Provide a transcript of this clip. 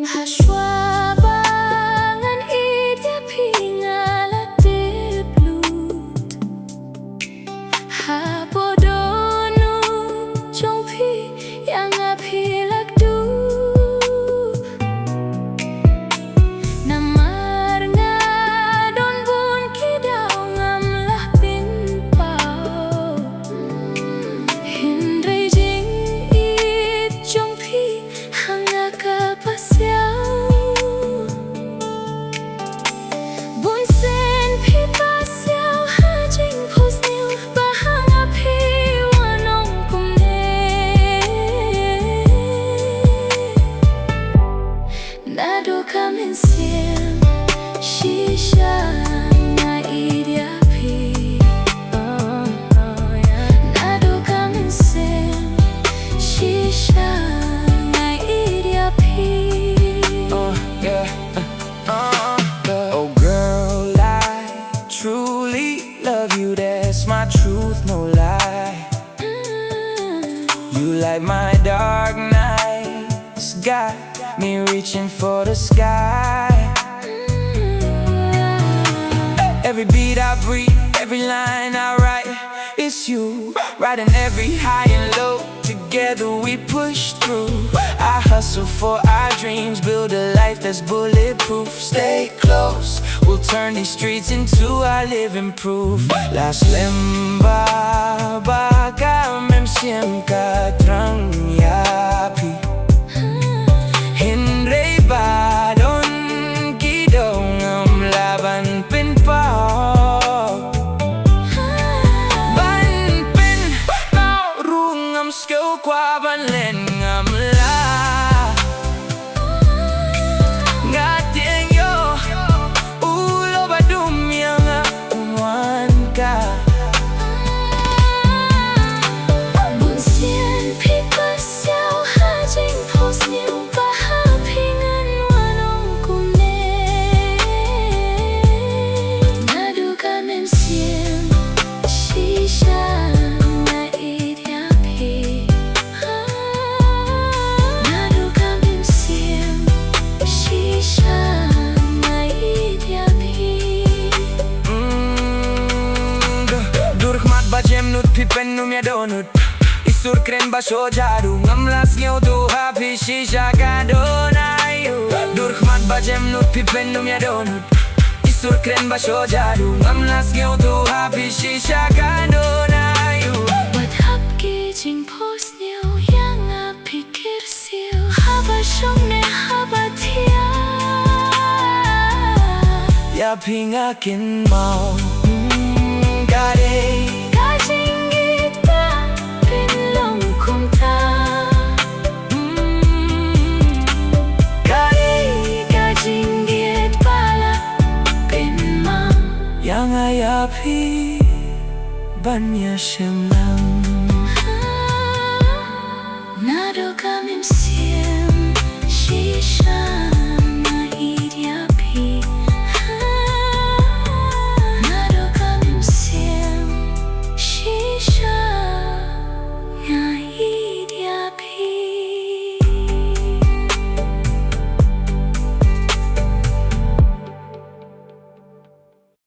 Hashwabangan ieid ngalatip lut Habodonu jongpi yang aphilag du Namar nga don bun kidaw ngamlah pinpao Hindray jing ieid jongpi hanga kapasyaw Bunsen pi pasyaw hajing posniw bahang aphi wanong kumne Naduh Ka Mynsiem shisha nga ieid Naduh Ka Mynsiem shisha nga iaphi Oh girl, I truly love you, that's my truth, no lie. You like my dark nights, got me reaching for the sky. Every beat I breathe, every line I write, it's you. Riding every high and low, together we push through. I hustle for our dreams, build a life that's bulletproof. Stay close, we'll turn these streets into our living proof. Last lemba baka mynsiem ka trang ieaphi Hindray ba don kidaw ngam laban pinpao Ban pinpao rungam skill kwa ban len ngam la Ngating yo ulo ba dumyang umwan ka Bunsen pi pasyaw hajing posniw bahapingan wanong kumne Naduh Ka Mynsiem shisha nga iaphi Naduh Ka Mynsiem shisha nga iaphi Durhmat ba jemnut pipen numya donut Isur kren ba sho jadu Ngamlas ngeu tu happy shisha ka donayu Durhmat ba jemnut pipen numya donut Isur kren ba sho jadu Ngamlas ngeu tu happy shisha ka donayu Wat hapki jing posniw yang apikir siw Haba syongne haba tia Yaphi ngakin mau Gade Kajing ieid ba pinlong kumta Gade kajing ieid bala pinma Yang iaphi Banya shem lang